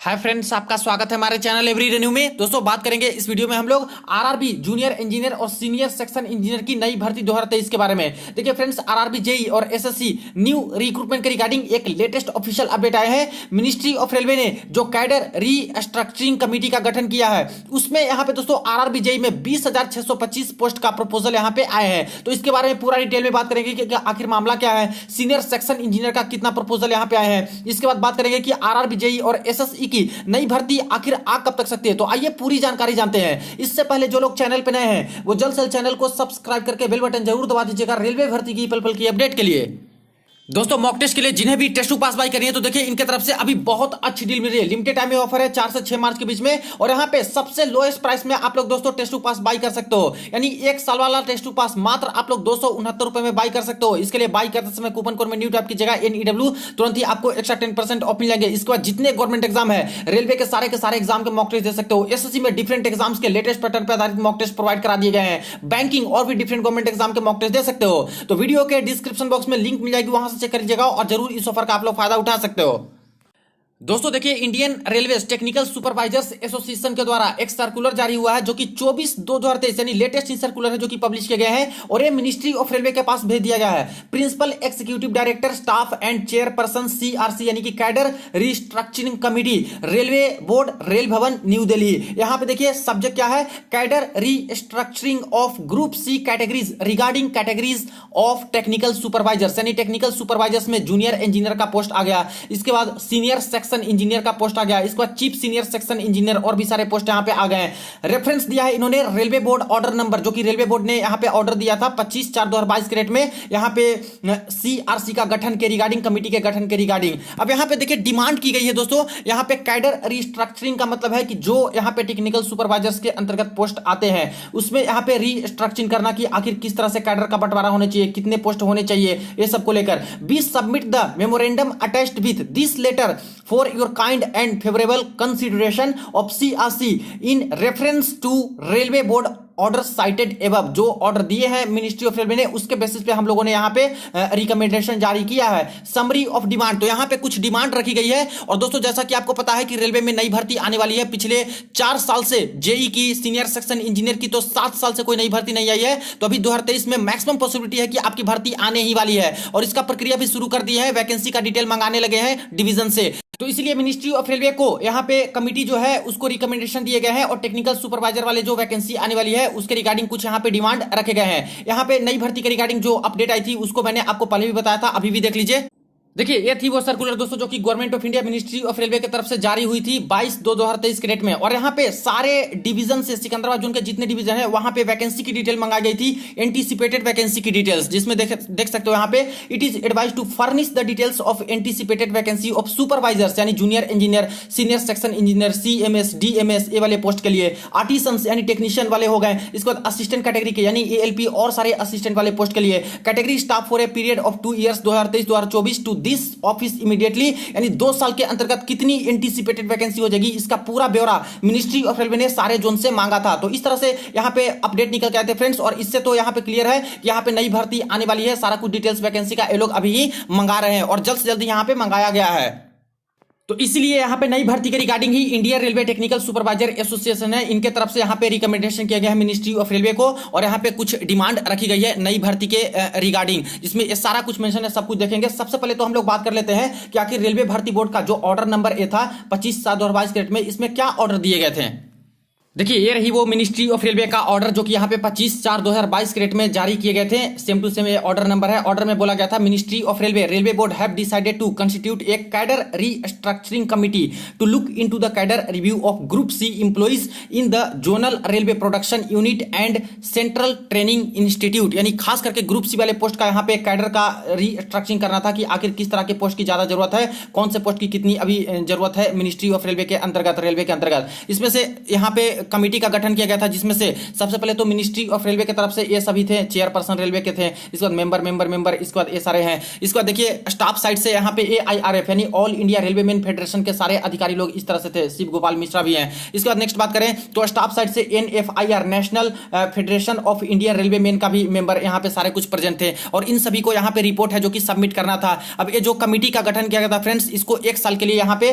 Hi friends, आपका स्वागत है हमारे चैनल एवरी रिन्यू में। दोस्तों, बात करेंगे इस वीडियो में हम लोग आरआरबी जूनियर इंजीनियर और सीनियर सेक्शन इंजीनियर की नई भर्ती 2023 के बारे में। देखिए फ्रेंड्स, आरआरबी जेई और एसएससी न्यू रिक्रूटमेंट के रिगार्डिंग एक लेटेस्ट ऑफिशियल अपडेट आया है। मिनिस्ट्री ऑफ रेलवे ने जो कैडर रीस्ट्रक्चरिंग कमेटी का गठन किया है, उसमें यहाँ पे दोस्तों आरआरबी जेई में 20,625 पोस्ट का प्रपोजल यहाँ पे आया है। तो इसके बारे में पूरा डिटेल में बात करेंगे कि आखिर मामला क्या है, सीनियर सेक्शन इंजीनियर का कितना प्रपोजल यहाँ पे आया है। इसके बाद बात करेंगे कि आरआरबी जेई और एसएससी की नई भर्ती आखिर आ कब तक सकती है। तो आइए पूरी जानकारी जानते हैं। इससे पहले जो लोग चैनल पे नए हैं वो जल्द से चैनल को सब्सक्राइब करके बेल बटन जरूर दबा दीजिएगा रेलवे भर्ती की पल पल की अपडेट के लिए। दोस्तों, मॉक टेस्ट के लिए जिन्हें भी टेस्ट टू पास बाई करनी है तो देखिए इनके तरफ से अभी बहुत अच्छी डील मिल रही है। लिमिटेड टाइम में ऑफर है 4 से 6 मार्च के बीच में, और यहाँ पे सबसे लोएस्ट प्राइस में आप लोग दोस्तों टेस्ट टू पास बाई कर सकते हो। यानी 1 साल वाला टेस्ट टू पास मात्र आप लोग 269 रुपए में बाई कर सकते हो। इसके लिए बाई करते समय कूपन कोड में न्यू टाइप कीजिएगा NEW, तुरंत ही आपको एक्स्ट्रा 10% ऑफ मिलेंगे। इसके बाद जितने गवर्नमेंट एग्जाम है, रेलवे के सारे एग्जाम के मॉक टेस्ट दे सकते हो। एसएससी में डिफरेंट एग्जाम्स के लेटेस्ट पैटर्न पर आधारित मॉक टेस्ट प्रोवाइड करा दिए गए हैं। बैंकिंग और भी डिफरेंट गवर्नमेंट एग्जाम के मॉक टेस्ट दे सकते हो। तो वीडियो के डिस्क्रिप्शन बॉक्स में लिंक मिल जाएगी, वहां से चेक कर लीजिएगा और जरूर इस ऑफर का आप लोग फायदा उठा सकते हो। दोस्तों देखिए, Indian railway technical supervisors association के द्वारा एक सर्कुलर जारी हुआ है जो कि 24/2/2023 यानी लेटेस्ट सर्कुलर है जो कि पब्लिश किया गया है, और ये मिनिस्ट्री ऑफ रेलवे के पास भेज दिया गया है। Principal executive director staff and chairperson CRC यानी कि cadre restructuring committee, railway board, rail Bhavan, New Delhi. यहां पे देखिए सब्जेक्ट क्या है, cadre restructuring of group C categories regarding categories of technical supervisors, यानी टेक्निकल सुपरवाइजर्स में जूनियर इंजीनियर का पोस्ट आ गया। इसके बाद सीनियर सेक्शन इंजीनियर का पोस्ट आ गया। इसके बाद चीफ सीनियर सेक्शन इंजीनियर और भी सारे पोस्ट यहां पे आ गए हैं। रेफरेंस दिया है इन्होंने रेलवे बोर्ड ऑर्डर नंबर, जो कि रेलवे बोर्ड ने यहां पे ऑर्डर दिया था 25/4/2022 के रेट में, यहां पे CRC का गठन के रिगार्डिंग, कमेटी के गठन के रिगार्डिंग। अब यहां पे देखिए डिमांड की गई है दोस्तों, यहां पे कैडर रिस्ट्रक्चरिंग का मतलब है कि जो यहां पे टेक्निकल सुपरवाइजर्स के अंतर्गत पोस्ट आते हैं उसमें यहां पे रिस्ट्रक्चरिंग करना कि आखिर किस तरह से कैडर का बंटवारा होना चाहिए, कितने पोस्ट होने चाहिए, ये सब को लेकर be submit the memorandum attached with this letter for your kind and favorable consideration of CRC in reference to railway board order cited above. जो ऑर्डर दिए हैं मिनिस्ट्री ऑफ रेलवे ने, उसके बेसिस पे हम लोगों ने यहाँ पे रिकमेंडेशन जारी किया है। समरी ऑफ डिमांड, तो यहाँ पे कुछ डिमांड रखी गई है। और दोस्तों जैसा कि आपको पता है कि रेलवे में नई भर्ती आने वाली है। पिछले 4 साल से जेई की, सीनियर सेक्शन इंजीनियर की तो 7 साल से कोई नई भर्ती नहीं आई है। तो अभी 2023 में मैक्सिमम पॉसिबिलिटी है कि आपकी भर्ती आने ही वाली है, और इसका प्रक्रिया भी शुरू कर दी है। वैकेंसी का डिटेल मंगाने लगे हैं डिवीजन से। तो इसलिए मिनिस्ट्री ऑफ रेलवे को यहाँ पे कमिटी जो है उसको रिकमेंडेशन दिए गए हैं, और टेक्निकल सुपरवाइजर वाले जो वैकेंसी आने वाली है उसके रिगार्डिंग कुछ यहाँ पे डिमांड रखे गए हैं। यहाँ पे नई भर्ती के रिगार्डिंग जो अपडेट आई थी उसको मैंने आपको पहले भी बताया था, अभी भी देख लीजिए। देखिए ये थी वो सर्कुलर दोस्तों जो कि government of India ministry of railway की तरफ से जारी हुई थी 22/2/2023 के डेट में। और यहाँ पे सारे डिवीजन से, सिकंदराबाद जोन के जितने डिवीजन है वहां पे वैकेंसी की डिटेल मंगाई गई थी, एंटीसिपेटेड वैकेंसी की डिटेल्स, जिसमें देख सकते हो यहाँ पे it is advise to furnish the details of anticipated vacancy of supervisors यानी junior engineer, senior section engineer, CMS DMS A वाले पोस्ट के लिए, आर्टिसंस यानी टेक्नीशियन वाले हो गए। इसके बाद असिस्टेंट कैटेगरी के यानी ALP और सारे असिस्टेंट वाले पोस्ट के लिए, category staff for a period of 2 years 2023-2024 to this office immediately, यानी 2 साल के अंतर्गत कितनी एंटीसिपेटेड वैकेंसी हो जाएगी, इसका पूरा ब्यौरा मिनिस्ट्री ऑफ रेलवे ने सारे जोन से मांगा था। तो इस तरह से यहाँ पे अपडेट निकल के आए थे फ्रेंड्स, और इससे तो यहाँ पे क्लियर है कि यहाँ पे नई भर्ती आने वाली है। सारा कुछ डिटेल्स वैकेंसी का ये लोग अभी ही मंगा रहे हैं, और जल्द से जल्द यहाँ पे मंगाया गया है। तो इसलिए यहाँ पे नई भर्ती के रिगार्डिंग ही Indian railway technical supervisor association है, इनके तरफ से यहाँ पे रिकमेंडेशन किया गया है मिनिस्ट्री ऑफ रेलवे को, और यहाँ पे कुछ डिमांड रखी गई है नई भर्ती के रिगार्डिंग, जिसमें ये सारा कुछ मेंशन है, सब कुछ देखेंगे। सबसे पहले तो हम लोग बात कर लेते हैं कि आखिर रेलवे भर्ती बोर्ड का जो ऑर्डर नंबर ए था 25/7/2022 के डेट में, इसमें क्या ऑर्डर दिए गए थे। देखिए ये रही वो मिनिस्ट्री ऑफ रेलवे का ऑर्डर जो कि यहाँ पे 25/4/2022 के डेट में जारी किए गए थे। सेम टू सेम ये ऑर्डर नंबर है। ऑर्डर में बोला गया था ministry of railway board have decided to constitute a cadre restructuring committee to look into the cadre review of group C employees in the zonal railway production unit and central training institute, यानी खास करके group C वाले post का यहाँ पे cadre का restructuring करना था कि आखिर किस तरह के पोस्ट की ज्यादा जरूरत है, कौन से पोस्ट की कितनी अभी जरूरत है मिनिस्ट्री ऑफ रेलवे के अंतर्गत, रेलवे के अंतर्गत। इसमें से यहाँ पे कमेटी का गठन किया गया था, जिसमें से सबसे पहले तो मिनिस्ट्री ऑफ रेलवे की तरफ से ये सभी थे, चेयरपर्सन रेलवे के थे, इसके बाद मेंबर, इसके बाद ये सारे हैं। इसके बाद देखिए स्टाफ साइड से यहाँ पे AIRF यानी all India railway man federation के सारे अधिकारी लोग इस तरह से थे, शिव गोपाल मिश्रा भी हैं। इसके बाद नेक्स्ट बात करें तो स्टाफ साइड से NFIR national federation of India railway man का भी मेंबर यहाँ पे सारे कुछ प्रेजेंट थे, और इन सभी को यहाँ पे रिपोर्ट है जो कि सबमिट करना था। अब ये जो कमेटी का गठन किया गया था फ्रेंड्स, इसको 1 साल के लिए यहाँ पे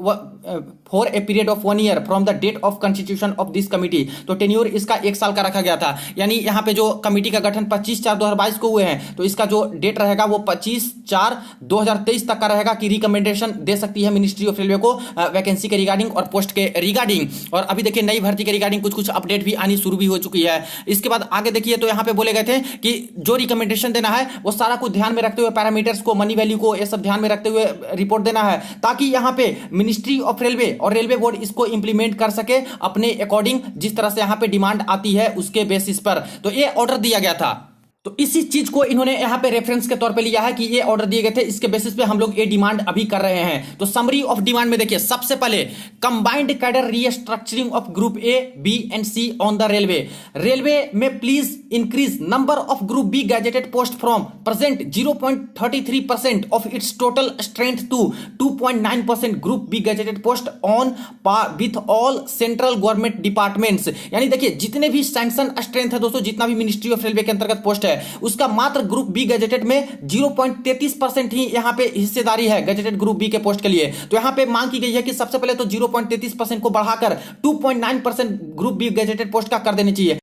for a period of 1 year from the date of constitution of this committee. तो टेन्योर इसका 1 साल का रखा गया था, यानी यहाँ पे जो कमिटी का गठन 25/4/2022 को हुए हैं, तो इसका जो डेट रहेगा वो 25/4/2023 तक का रहेगा कि रिकमेंडेशन दे सकती है मिनिस्ट्री ऑफ रेलवे को वैकेंसी के रिगार्डिंग और पोस्ट के रिगार्डिंग। और अभी देखिए नई भर्ती के रिगार्डिंग कुछ कुछ अपडेट भी आनी शुरू भी हो चुकी है। इसके बाद आगे देखिए तो यहाँ पे बोले गए थे कि जो रिकमेंडेशन देना है वो सारा कुछ ध्यान में रखते हुए, पैरामीटर्स को, मनी वैल्यू को, ये सब ध्यान में रखते हुए रिपोर्ट देना है, ताकि यहाँ पे मिनिस्ट्री ऑफ रेलवे और रेलवे बोर्ड इसको इंप्लीमेंट कर सके अपने अकॉर्डिंग, जिस तरह से यहाँ पे डिमांड आती है उसके बेसिस पर। तो ये ऑर्डर दिया गया था, तो इसी चीज को इन्होंने यहां पे रेफरेंस के तौर पे लिया है कि ये ऑर्डर दिए गए थे, इसके बेसिस पे हम लोग ये डिमांड अभी कर रहे हैं। तो समरी ऑफ डिमांड में देखिए, सबसे पहले combined cadre restructuring of group A, B and C on the railway. Railway में please increase number of group B gazetted post from present 0.33% of its total strength to 2.9% group B gazetted post on par with all central government departments. यानी देखिए जितने भी sanction strength है दोस्तों, जितना भी ministry of railway के अंतर्गत पोस्ट है, उसका मात्र ग्रुप बी गैजेटेड में 0.33% ही यहां पे हिस्सेदारी है गैजेटेड ग्रुप बी के पोस्ट के लिए। तो यहां पे मांग की गई है कि सबसे पहले तो 0.33% को बढ़ाकर 2.9% ग्रुप बी गैजेटेड पोस्ट का कर देनी चाहिए।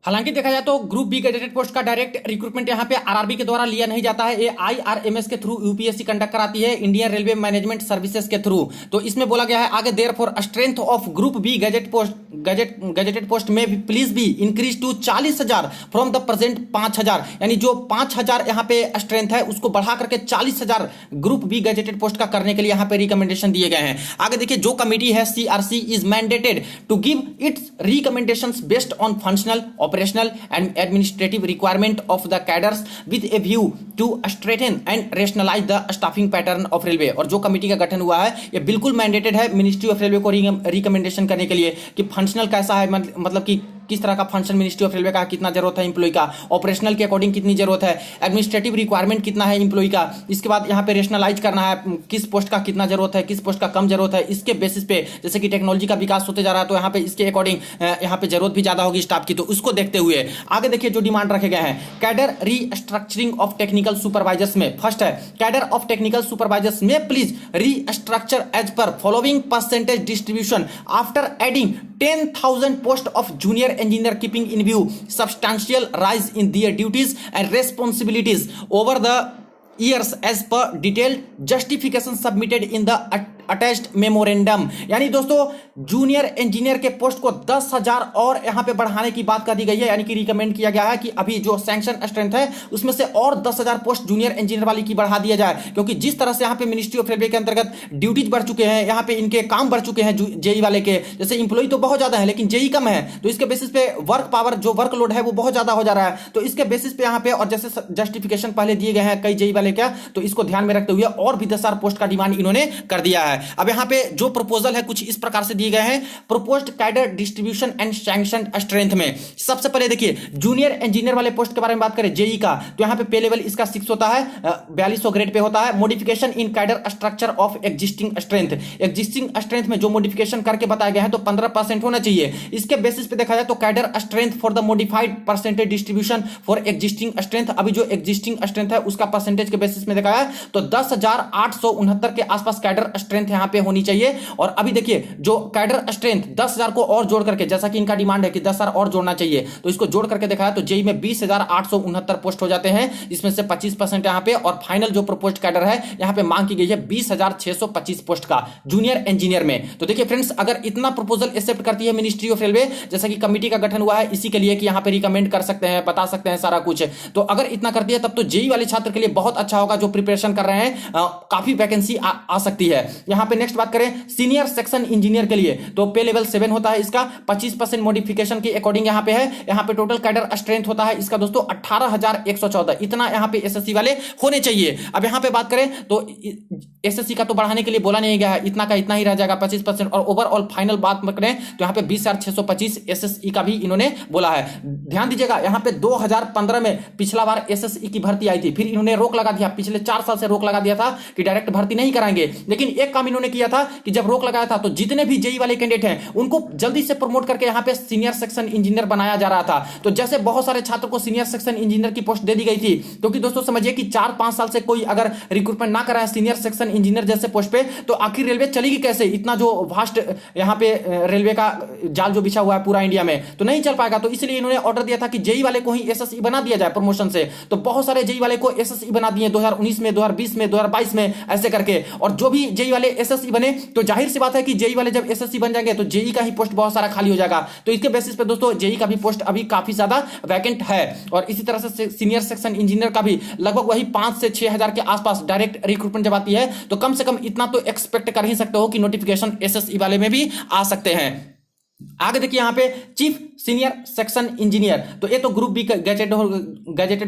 हालांकि देखा जाए तो ग्रुप बी गैजेटेड पोस्ट का डायरेक्ट रिक्रूटमेंट यहाँ पे आरआरबी के द्वारा लिया नहीं जाता है, ये आईआरएमएस के थ्रू यूपीएससी कंडक्ट कराती है, इंडियन रेलवे मैनेजमेंट सर्विसेज के थ्रू। तो इसमें बोला गया है आगे, therefore strength of group B gazetted post में please be increase to 40,000 from the present 5,000। यानी जो 5,000 यहाँ पे स्ट्रेंथ है उसको बढ़ा करके 40,000 ग्रुप बी गैजेटेड पोस्ट का करने के लिए यहाँ पे रिकमेंडेशन दिए गए हैं। आगे देखिए, जो कमिटी है CRC is mandated to give its recommendations based on functional, operational and administrative requirement of the cadres with a view to strengthen and rationalize the staffing pattern of railway। और जो committee का गठन हुआ है ये बिल्कुल mandated है ministry of railway को रिकमेंडेशन करने के लिए कि फंक्शनल कैसा है, मतलब कि किस तरह का फंक्शन मिनिस्ट्री ऑफ रेलवे का कितना जरूरत है एम्प्लॉय का, ऑपरेशनल के अकॉर्डिंग कितनी जरूरत है, एडमिनिस्ट्रेटिव रिक्वायरमेंट कितना है एम्प्लॉय का, इसके बाद यहाँ पे रेशनलाइज करना है किस पोस्ट का कितना जरूरत है, किस पोस्ट का कम जरूरत है। इसके बेसिस पे जैसे कि टेक्नोलॉजी का विकास होते जा रहा है तो यहाँ पे इसके अकॉर्डिंग यहाँ पे जरूरत भी ज्यादा होगी स्टाफ की। तो उसको देखते हुए आगे देखिए जो डिमांड रखे गए हैं, cadre restructuring of technical supervisors में फर्स्ट है, कैडर ऑफ टेक्निकल सुपरवाइजर्स में please restructure as per following percentage distribution after adding 10,000 post of junior engineer, keeping in view substantial rise in their duties and responsibilities over the years as per detailed justification submitted in the attached memorandum. यानी दोस्तों junior engineer के post को 10,000 और यहां पे बढ़ाने की बात कर दी गई है, यानी कि रिकमेंड किया गया है कि अभी जो सैंक्शन स्ट्रेंथ है उसमें से और 10,000 पोस्ट जूनियर इंजीनियर वाली की बढ़ा दिया जाए, क्योंकि जिस तरह से यहां पे मिनिस्ट्री ऑफ रेलवे के अंतर्गत ड्यूटीज बढ़ चुके हैं, यहां पे इनके काम बढ़ चुके हैं जेई वाले के, जैसे इंप्लॉई तो बहुत ज्यादा है लेकिन जेई कम है, तो इसके बेसिस पे वर्क पावर जो वर्कलोड है वो बहुत ज्यादा हो जा रहा है। तो इसके बेसिस पे यहाँ पे और जैसे जस्टिफिकेशन पहले दिए गए हैं कई जेई वाले का, तो इसको ध्यान में रखते हुए और भी 10,000 पोस्ट का डिमांड इन्होंने कर दिया है। अब यहाँ पे जो प्रपोजल है कुछ इस प्रकार से दिए गए हैं, proposed cadre distribution and sanction strength में सबसे पहले देखिए जूनियर इंजीनियर वाले पोस्ट के बारे में बात करें जेई का, तो यहाँ पे पे लेवल इसका 6 होता है, 4200 ग्रेड पे होता है। Modification in cadre structure of existing strength, existing strength में जो मॉडिफिकेशन करके बताया गया है तो 15% होना चाहिए। इसके बेसिस पे देखा जाए तो cadre strength for the modified percentage distribution for existing strength, अभी जो एग्जिस्टिंग स्ट्रेंथ है उसका परसेंटेज के बेसिस में देखा है तो 10,869 के आसपास कैडर स्ट्रेंथ यहाँ पे होनी चाहिए। और अभी देखिए जो कैडर स्ट्रेंथ 10,000 को और जोड़ करके, जैसा कि इनका डिमांड है कि 10,000 और जोड़ना चाहिए, तो इसको जोड़ करके देखा है तो जेई में 20,869 पोस्ट हो जाते हैं, इसमें से 25% यहाँ पे, और फाइनल जो प्रपोज्ड कैडर है यहाँ पे मांग की गई है 20,625 पोस्ट का जूनियर इंजीनियर में। तो देखिए फ्रेंड्स, अगर इतना प्रपोजल एक्सेप्ट करती है मिनिस्ट्री ऑफ रेलवे, जैसा कि कमिटी का गठन हुआ है इसी के लिए कि यहाँ पे रिकमेंड कर सकते हैं, बता सकते हैं सारा कुछ, तो अगर इतना करती है तब तो जेई वाले छात्र के लिए बहुत अच्छा होगा जो प्रिपरेशन कर रहे हैं, काफी वैकेंसी आ सकती है। यहाँ पे नेक्स्ट बात करें सीनियर सेक्शन इंजीनियर के लिए, तो पे लेवल 7 होता है इसका, 25% मॉडिफिकेशन के अकॉर्डिंग यहाँ पे है। यहाँ पे टोटल कैडर स्ट्रेंथ होता है इसका दोस्तों 18,114, इतना यहाँ पे एसएससी वाले होने चाहिए। अब यहाँ पे बात करें तो एसएससी का तो बढ़ाने के लिए बोला नहीं गया है, इतना का इतना ही रह जाएगा 25%, और ओवरऑल फाइनल बात करें तो यहाँ पे 20,625 एसएसई का भी इन्होंने बोला है। ध्यान दीजिएगा यहाँ पे 2015 में पिछला बार एसएसई की भर्ती आई थी, फिर इन्होंने रोक लगा दिया, पिछले 4 साल से रोक लगा दिया था कि डायरेक्ट भर्ती नहीं कराएंगे, लेकिन एक काम काम इन्होंने किया था कि जब रोक लगाया था तो जितने भी जेई वाले कैंडिडेट हैं उनको जल्दी से प्रमोट करके यहाँ पे सीनियर सेक्शन इंजीनियर बनाया जा रहा था। तो जैसे बहुत सारे छात्रों को सीनियर सेक्शन इंजीनियर की पोस्ट दे दी गई थी, क्योंकि दोस्तों समझिए कि 4-5 साल से कोई अगर रिक्रूटमेंट ना कराए सीनियर सेक्शन इंजीनियर जैसे पोस्ट पे, तो आखिर रेलवे चलेगी कैसे? इतना जो वास्ट यहाँ पे रेलवे का जाल जो बिछा हुआ है पूरा इंडिया में, तो नहीं चल पाएगा। तो इसलिए इन्होंने ऑर्डर दिया था कि जेई वाले को ही एसएसई बना दिया जाए प्रमोशन से। तो बहुत सारे जेई वाले को एसएसई बना दिए 2019 में, 2020 में, 2022 में, ऐसे करके। और जो भी जेई वाले एसएसई बने, तो जाहिर सी बात है कि जेई वाले जब एसएसई बन जाएंगे तो जेई का ही पोस्ट बहुत सारा खाली हो जाएगा। तो इसके बेसिस पे दोस्तों जेई का भी पोस्ट अभी काफी ज्यादा वैकेंट है। और इसी तरह से सीनियर सेक्शन इंजीनियर का भी लगभग वही 5 से 6 हजार के आसपास डायरेक्ट रिक्रूटमेंट जब आती है, तो कम से कम इतना तो एक्सपेक्ट कर ही सकते हो कि नोटिफिकेशन एसएसई वाले में भी आ सकते हैं। आगे देखिए यहाँ पे चीफ सीनियर सेक्शन इंजीनियर, तो ये तो ग्रुप बी गैजेटेड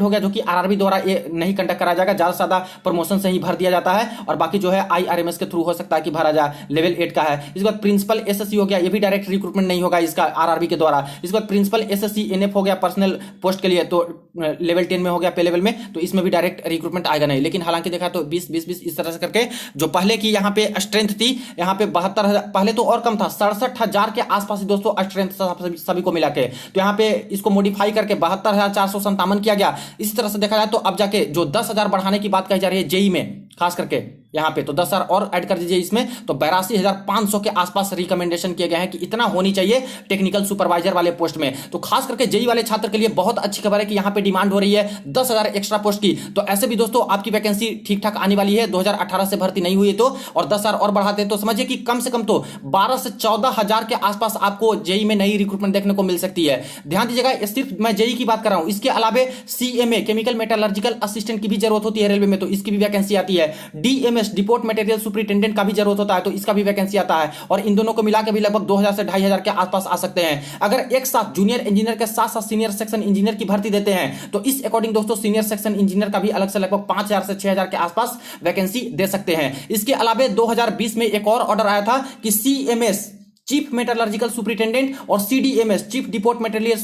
हो गया, जो कि आरआरबी द्वारा ये नहीं कंडक्ट करा जाएगा। ज्यादा से ज्यादा प्रमोशन से ही भर दिया जाता है, और बाकी जो है आईआरएमएस के थ्रू हो सकता है कि भरा जाए, लेवल 8 का है। इसके बाद प्रिंसिपल एसएससी हो गया, ये भी डायरेक्ट रिक्रूटमेंट नहीं होगा इसका आरआरबी के द्वारा। इसके बाद प्रिंसिपल एसएससी एनएफ हो गया पर्सनल पोस्ट के लिए, तो लेवल 10 में हो गया पे लेवल में, तो इसमें भी डायरेक्ट रिक्रूटमेंट आएगा नहीं। लेकिन हालांकि देखा तो 20-20-20 इस तरह से करके जो पहले की यहाँ पे स्ट्रेंथ थी, यहाँ पे 72,000, पहले तो और कम था, 67,000 के आसपास दोस्तों स्ट्रेंथ सभी को मिला के, तो यहाँ पे इसको मॉडिफाई करके 72,457 किया गया। इसी तरह से देखा जाए तो अब जाके जो 10,000 बढ़ाने की बात कही जा रही है जेई में, खास करके यहाँ पे तो 10,000 और ऐड कर दीजिए इसमें, तो 82,500 के आसपास रिकमेंडेशन किए गए हैं कि इतना होनी चाहिए टेक्निकल सुपरवाइजर वाले पोस्ट में। तो खास करके जेई वाले छात्र के लिए बहुत अच्छी खबर है कि यहाँ पे डिमांड हो रही है 10,000 एक्स्ट्रा पोस्ट की। तो ऐसे भी दोस्तों आपकी वैकेंसी ठीक ठाक आने वाली है, 2018 से भर्ती नहीं हुई तो, और 10,000 और बढ़ाते हैं तो समझिए कि कम से कम तो 12 से 14,000 के आसपास आपको जेई में नई रिक्रूटमेंट देखने को मिल सकती है। ध्यान दीजिएगा, सिर्फ मैं जेई की बात कर रहा हूं, इसके अलावा सीएमए केमिकल मेटलर्जिकल असिस्टेंट की भी जरूरत होती है रेलवे में, तो इसकी भी वैकेंसी आती है। डीएमएस डिपोट मटेरियल सुपरिटेंडेंट का भी जरूरत होता है, तो इसका भी वैकेंसी आता है। और इन दोनों को मिला के भी लगभग 2,000 से 2,500 के आसपास आ सकते हैं। अगर एक साथ जूनियर इंजीनियर के साथ साथ सीनियर सेक्शन इंजीनियर की भर्ती देते हैं, तो इस अकॉर्डिंग दोस्तों सीनियर सेक्शन इंजीनियर का भी अलग से लगभग 5,000 से 6,000 के आसपास वैकेंसी दे सकते हैं। इसके अलावा 2020 में एक और ऑर्डर आया था कि सीएमएस चीफ मेटलर्जिकल सुपरिटेंडेंट और सीडीएमएस चीफ डिपोट मटेरियल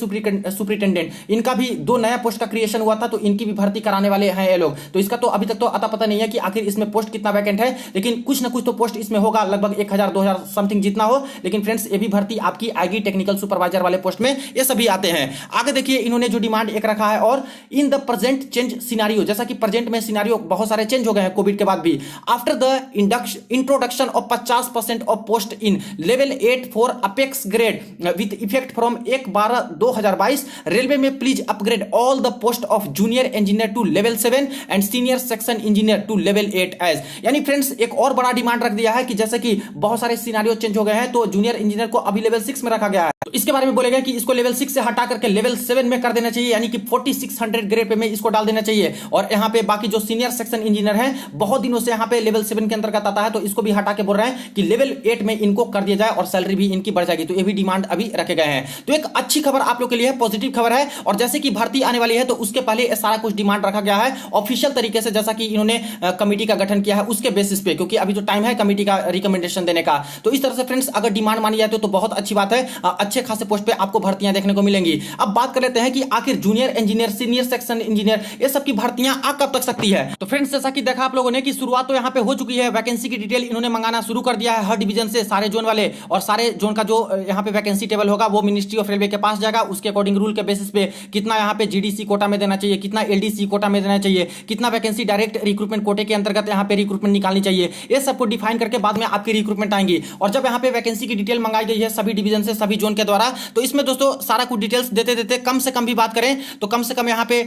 सुपरिटेंडेंट, इनका भी 2 नया पोस्ट का क्रिएशन हुआ था, तो इनकी भी भर्ती कराने वाले हैं ये लोग। तो इसका तो अभी तक तो अता पता नहीं है कि आखिर इसमें पोस्ट कितना वैकेंट है, लेकिन कुछ ना कुछ तो पोस्ट इसमें होगा, लगभग 1,000-2,000 समथिंग जितना हो। लेकिन फ्रेंड्स ये भी भर्ती आपकी आएगी टेक्निकल सुपरवाइजर वाले पोस्ट में, ये सभी आते हैं। आगे देखिए इन्होंने जो डिमांड एक रखा है, और in the present change scenario, जैसा कि प्रेजेंट में सिनारियो बहुत सारे चेंज हो गए हैं कोविड के बाद भी, after the introduction of 50% of post in level 8 for apex grade with effect from 1/12/2022, railway में please upgrade all the post of junior engineer to level 7 and senior section engineer to level 8 as. यानी friends एक और बड़ा demand रख दिया है कि जैसे कि बहुत सारे सिनेरियो चेंज हो गए हैं, तो जूनियर इंजीनियर को अभी लेवल 6 में रखा गया है, तो इसके बारे में बोलेगा कि इसको लेवल 6 से हटा करके लेवल 7 में कर देना चाहिए, यानी कि 4600 ग्रेड पे में इसको डाल देना चाहिए। और यहाँ पे बाकी जो सीनियर सेक्शन इंजीनियर है बहुत दिनों से यहाँ पे लेवल 7 के अंतर्गत आता है, तो इसको भी हटा के बोल रहे हैं कि लेवल 8 में इनको कर दिया जाए, और सैलरी भी इनकी बढ़ जाएगी। तो ये भी डिमांड अभी रखे गए हैं। तो एक अच्छी खबर आप लोग के लिए है, पॉजिटिव खबर है। और जैसे कि भर्ती आने वाली है, तो उसके पहले सारा कुछ डिमांड रखा गया है ऑफिशियल तरीके से, जैसा कि इन्होंने कमेटी का गठन किया है उसके बेसिस पे, क्योंकि अभी जो टाइम है कमेटी का रिकमेंडेशन देने का। तो इस तरह से फ्रेंड्स अगर डिमांड मानी जाती है तो बहुत अच्छी बात है, अच्छे खासे पोस्ट पे आपको भर्तियां देखने को मिलेंगी। अब बात कर लेते हैं कि आखिर junior engineer, senior section engineer, ये सब की भर्तियां आ कब तक सकती है। तो फ्रेंड्स जैसा कि देखा आप लोगों ने कि शुरुआत तो यहाँ पे हो चुकी है, वैकेंसी की डिटेल इन्होंने मंगाना शुरू कर दिया है हर डिवीजन से, सारे जोन वाले, और सारे जोन का जो यहाँ पे वैकेंसी टेबल होगा वो मिनिस्ट्री ऑफ रेलवे के पास जाएगा। उसके अकॉर्डिंग रूल के बेसिस पे कितना यहाँ पे जीडीसी कोटा में देना चाहिए, कितना एलडीसी कोटा में देना चाहिए, कितना वैकेंसी डायरेक्ट रिक्रूटमेंट कोटे के अंतर्गत यहाँ पे रिक्रूटमेंट निकालनी चाहिए, ये सबको डिफाइन करके बाद में आपकी रिक्रूटमेंट आएंगी। और जब यहाँ पे वैकेंसी की डिटेल मंगाई गई है सभी डिवीजन से, सभी जोन के द्वारा, तो इसमें दोस्तों सारा कुछ डिटेल्स देते देते कम से कम भी बात करें तो कम से कम यहाँ पे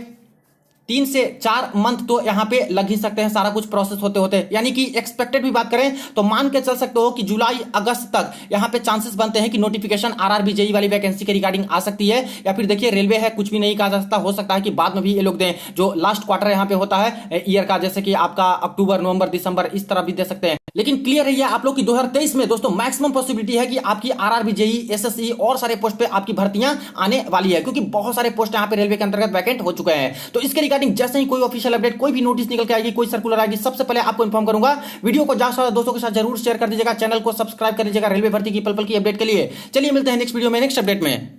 3 से 4 मंथ तो यहाँ पे लग ही सकते हैं सारा कुछ प्रोसेस होते होते। यानी कि एक्सपेक्टेड भी बात करें तो मान के चल सकते हो कि जुलाई अगस्त तक यहाँ पे चांसेस बनते हैं कि नोटिफिकेशन आरआरबी जेई वाली वैकेंसी के रिगार्डिंग आ सकती है। या फिर देखिए रेलवे है, कुछ भी नहीं कहा जा सकता, हो सकता है कि बाद में भी ये लोग दें, जो लास्ट क्वार्टर यहाँ पे होता है ईयर का, जैसे कि आपका अक्टूबर, नवंबर, दिसंबर, इस तरह भी दे सकते हैं। लेकिन क्लियर रहिए आप लोग की 2023 में दोस्तों मैक्सिमम पॉसिबिलिटी है कि आपकी आरआरबी जेई, एसएससी और सारे पोस्ट पे आपकी भर्तियां आने वाली है, क्योंकि बहुत सारे पोस्ट यहाँ पे रेलवे के अंतर्गत वैकेंट हो चुके हैं। तो इसके रिगार्डिंग जैसे ही कोई ऑफिशियल अपडेट, कोई भी नोटिस निकल के आएगी, कोई सर्कुलर आएगी, सबसे पहले आपको इन्फॉर्म करूंगा। वीडियो को ज्यादा दोस्तों के साथ जरूर शेयर कर दीजिएगा, चैनल को सब्सक्राइब कर लीजिएगा रेलवे भर्ती की पल पल की अपडेट के लिए। चलिए मिलते हैं नेक्स्ट वीडियो में नेक्स्ट अपडेट में।